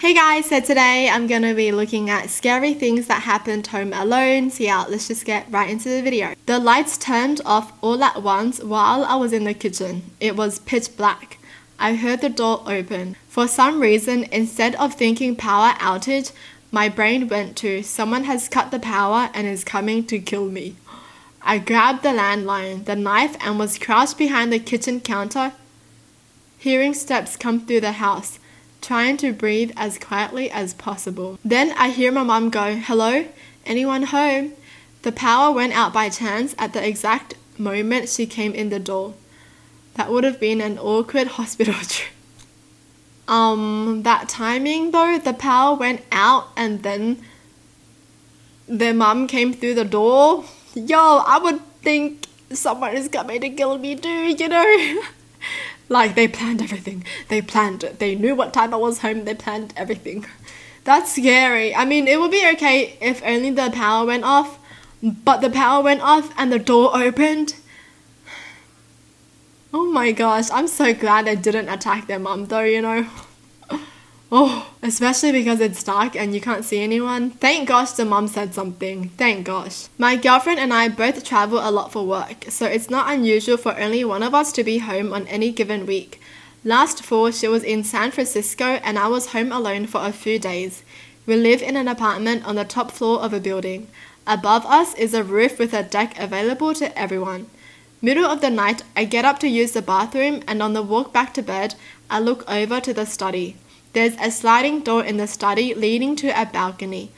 Hey guys, so today I'm going to be looking at scary things that happened home alone. So yeah, let's just get right into the video. The lights turned off all at once while I was in the kitchen. It was pitch black. I heard the door open. For some reason, instead of thinking power outage, my brain went to someone has cut the power and is coming to kill me. I grabbed the landline, the knife, and was crouched behind the kitchen counter, hearing steps come through the house, trying to breathe as quietly as possible. Then I hear my mom go, "Hello? Anyone home?" The power went out by chance at the exact moment she came in the door. That would have been an awkward hospital trip. That timing though, the power went out and then their mom came through the door. Yo, I would think someone is coming to kill me too, you know? Like, they planned everything. They planned it. They knew what time I was home. They planned everything. That's scary. I mean, it would be okay if only the power went off, but the power went off and the door opened. Oh my gosh, I'm so glad they didn't attack their mum though, you know. Oh, especially because it's dark and you can't see anyone. Thank gosh the mum said something. Thank gosh. My girlfriend and I both travel a lot for work, so it's not unusual for only one of us to be home on any given week. Last fall, she was in San Francisco and I was home alone for a few days. We live in an apartment on the top floor of a building. Above us is a roof with a deck available to everyone. Middle of the night, I get up to use the bathroom and on the walk back to bed, I look over to the study. There's a sliding door in the study leading to a balcony.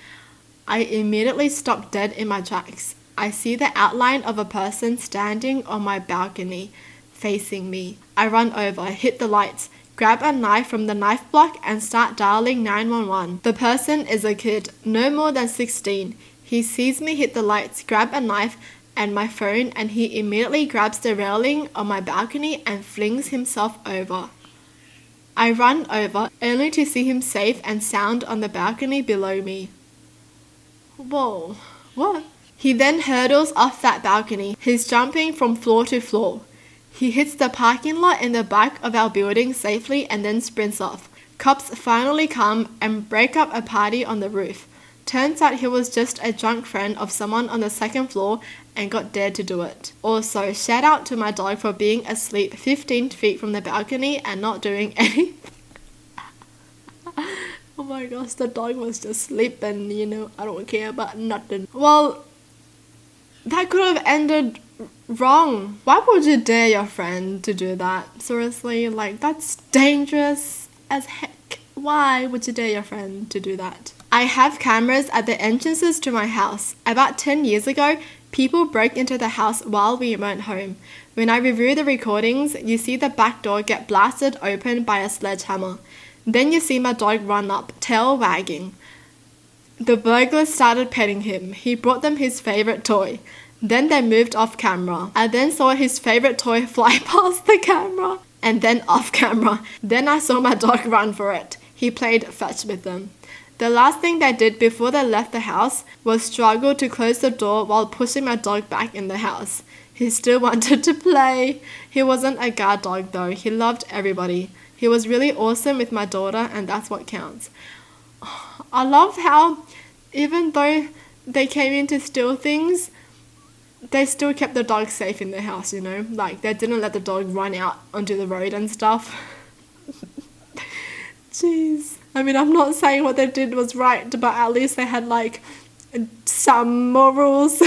I immediately stop dead in my tracks. I see the outline of a person standing on my balcony, facing me. I run over, hit the lights, grab a knife from the knife block and start dialing 911. The person is a kid, no more than 16. He sees me hit the lights, grab a knife and my phone, and he immediately grabs the railing on my balcony and flings himself over. I run over, only to see him safe and sound on the balcony below me. Whoa, what? He then hurdles off that balcony. He's jumping from floor to floor. He hits the parking lot in the back of our building safely and then sprints off. Cops finally come and break up a party on the roof. Turns out he was just a drunk friend of someone on the second floor and got dared to do it. Also, shout out to my dog for being asleep 15 feet from the balcony and not doing anything. Oh my gosh, the dog was just sleeping, you know, I don't care about nothing. Well, that could have ended wrong. Why would you dare your friend to do that? Seriously, like, that's dangerous as heck. Why would you dare your friend to do that? I have cameras at the entrances to my house. About 10 years ago, people broke into the house while we weren't home. When I review the recordings, you see the back door get blasted open by a sledgehammer. Then you see my dog run up, tail wagging. The burglars started petting him. He brought them his favorite toy. Then they moved off camera. I then saw his favorite toy fly past the camera and then off camera. Then I saw my dog run for it. He played fetch with them. The last thing they did before they left the house was struggle to close the door while pushing my dog back in the house. He still wanted to play. He wasn't a guard dog though. He loved everybody. He was really awesome with my daughter and that's what counts. I love how even though they came in to steal things, they still kept the dog safe in the house, you know? Like, they didn't let the dog run out onto the road and stuff. Jeez. I mean, I'm not saying what they did was right, but at least they had, like, some morals.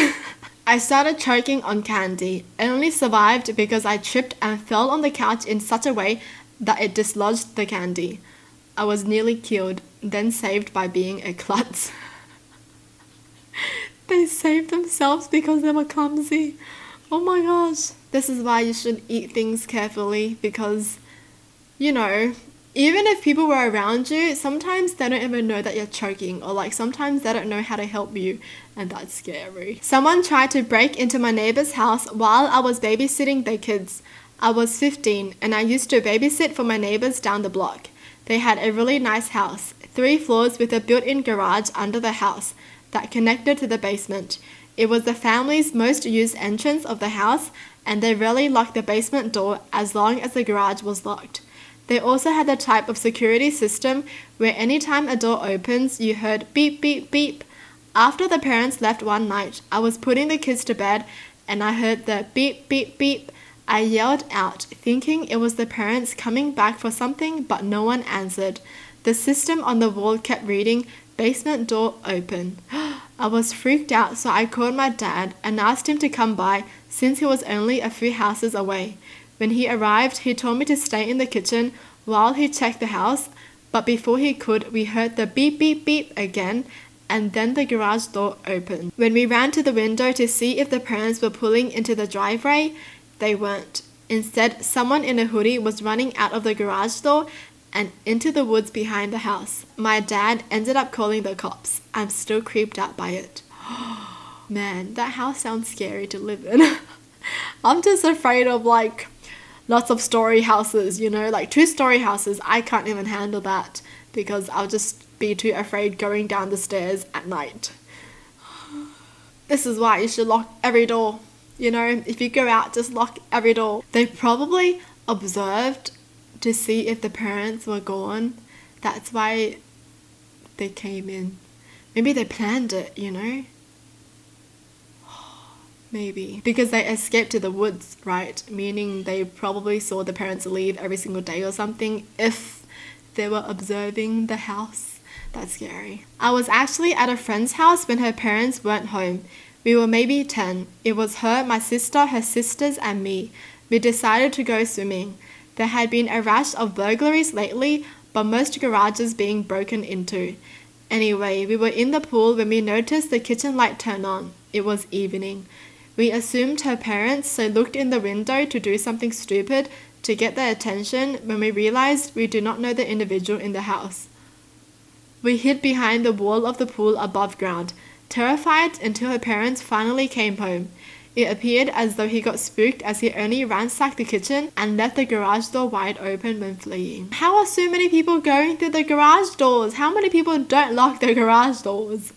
I started choking on candy. I only survived because I tripped and fell on the couch in such a way that it dislodged the candy. I was nearly killed, then saved by being a klutz. They saved themselves because they were clumsy. Oh my gosh. This is why you should eat things carefully because, you know, even if people were around you, sometimes they don't even know that you're choking or like sometimes they don't know how to help you and that's scary. Someone tried to break into my neighbor's house while I was babysitting their kids. I was 15 and I used to babysit for my neighbors down the block. They had a really nice house, 3 floors with a built-in garage under the house that connected to the basement. It was the family's most used entrance of the house and they rarely locked the basement door as long as the garage was locked. They also had the type of security system where anytime a door opens, you heard beep, beep, beep. After the parents left one night, I was putting the kids to bed and I heard the beep, beep, beep. I yelled out, thinking it was the parents coming back for something, but no one answered. The system on the wall kept reading, basement door open. I was freaked out, so I called my dad and asked him to come by since he was only a few houses away. When he arrived, he told me to stay in the kitchen while he checked the house, but before he could, we heard the beep, beep, beep again, and then the garage door opened. When we ran to the window to see if the parents were pulling into the driveway, they weren't. Instead, someone in a hoodie was running out of the garage door and into the woods behind the house. My dad ended up calling the cops. I'm still creeped out by it. Man, that house sounds scary to live in. I'm just afraid of like lots of story houses, you know, like 2-story houses. I can't even handle that because I'll just be too afraid going down the stairs at night. This is why you should lock every door. You know, if you go out, just lock every door. They probably observed to see if the parents were gone. That's why they came in. Maybe they planned it, you know? Maybe. Because they escaped to the woods, right? Meaning they probably saw the parents leave every single day or something if they were observing the house. That's scary. I was actually at a friend's house when her parents weren't home. We were maybe 10. It was her, my sister, her sisters, and me. We decided to go swimming. There had been a rash of burglaries lately, but most garages being broken into. Anyway, we were in the pool when we noticed the kitchen light turn on. It was evening. We assumed her parents, so looked in the window to do something stupid to get their attention when we realized we do not know the individual in the house. We hid behind the wall of the pool above ground, terrified until her parents finally came home. It appeared as though he got spooked as he only ransacked the kitchen and left the garage door wide open when fleeing. How are so many people going through the garage doors? How many people don't lock their garage doors?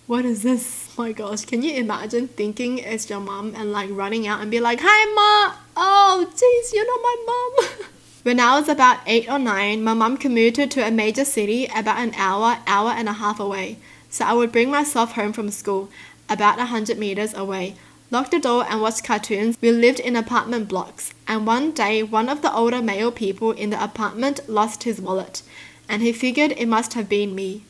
What is this? Oh my gosh, can you imagine thinking it's your mom and like running out and be like, "Hi ma! Oh jeez, you're not my mom." When I was about 8 or 9, my mom commuted to a major city about an hour and a half away. So I would bring myself home from school, about 100 meters away, lock the door and watch cartoons. We lived in apartment blocks, and one day one of the older male people in the apartment lost his wallet, and he figured it must have been me.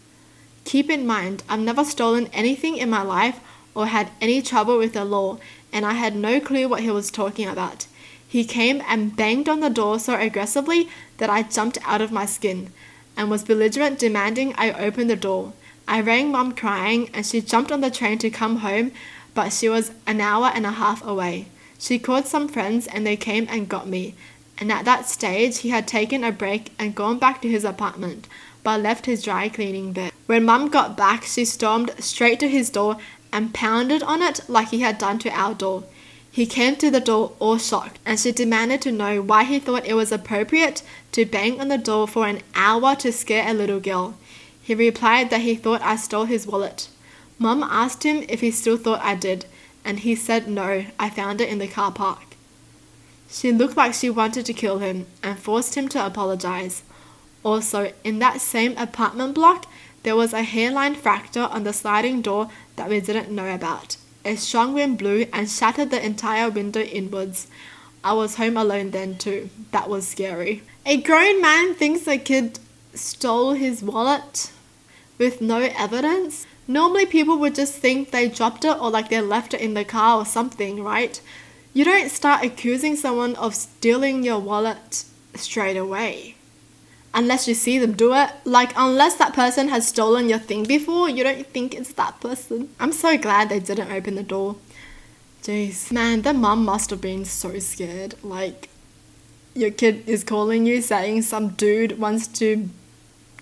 Keep in mind, I've never stolen anything in my life or had any trouble with the law, and I had no clue what he was talking about. He came and banged on the door so aggressively that I jumped out of my skin, and was belligerent demanding I open the door. I rang mom crying, and she jumped on the train to come home, but she was an hour and a half away. She called some friends and they came and got me, and at that stage he had taken a break and gone back to his apartment, but left his dry cleaning there. When mum got back, she stormed straight to his door and pounded on it like he had done to our door. He came to the door all shocked, and she demanded to know why he thought it was appropriate to bang on the door for an hour to scare a little girl. He replied that he thought I stole his wallet. Mum asked him if he still thought I did, and he said no, I found it in the car park. She looked like she wanted to kill him and forced him to apologize. Also, in that same apartment block, there was a hairline fracture on the sliding door that we didn't know about. A strong wind blew and shattered the entire window inwards. I was home alone then too. That was scary. A grown man thinks a kid stole his wallet with no evidence. Normally people would just think they dropped it or like they left it in the car or something, right? You don't start accusing someone of stealing your wallet straight away. Unless you see them do it. Like, unless that person has stolen your thing before, you don't think it's that person. I'm so glad they didn't open the door. Jeez. Man, the mum must have been so scared. Like, your kid is calling you saying some dude wants to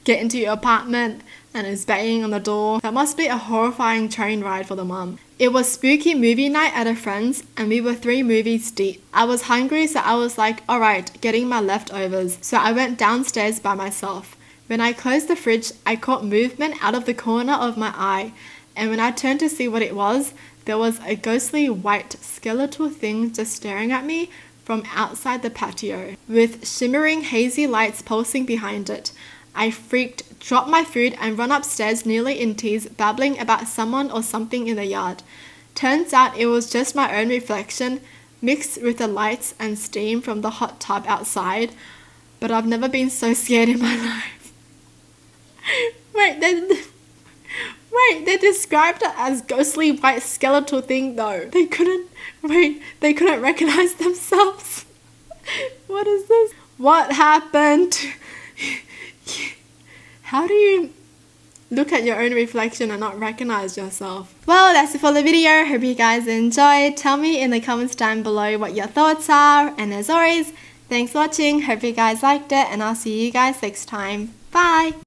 get into your apartment and is banging on the door. That must be a horrifying train ride for the mum. It was spooky movie night at a friend's and we were 3 movies deep. I was hungry, so I was like, alright, getting my leftovers. So I went downstairs by myself. When I closed the fridge, I caught movement out of the corner of my eye, and when I turned to see what it was, there was a ghostly white skeletal thing just staring at me from outside the patio, with shimmering hazy lights pulsing behind it. I freaked, dropped my food, and run upstairs nearly in tears, babbling about someone or something in the yard. Turns out it was just my own reflection, mixed with the lights and steam from the hot tub outside, but I've never been so scared in my life. Wait, they described it as ghostly white skeletal thing though. They couldn't recognize themselves. What is this? What happened? How do you look at your own reflection and not recognize yourself? Well, that's it for the video. Hope you guys enjoyed. Tell me in the comments down below what your thoughts are. And as always, thanks for watching. Hope you guys liked it, and I'll see you guys next time. Bye!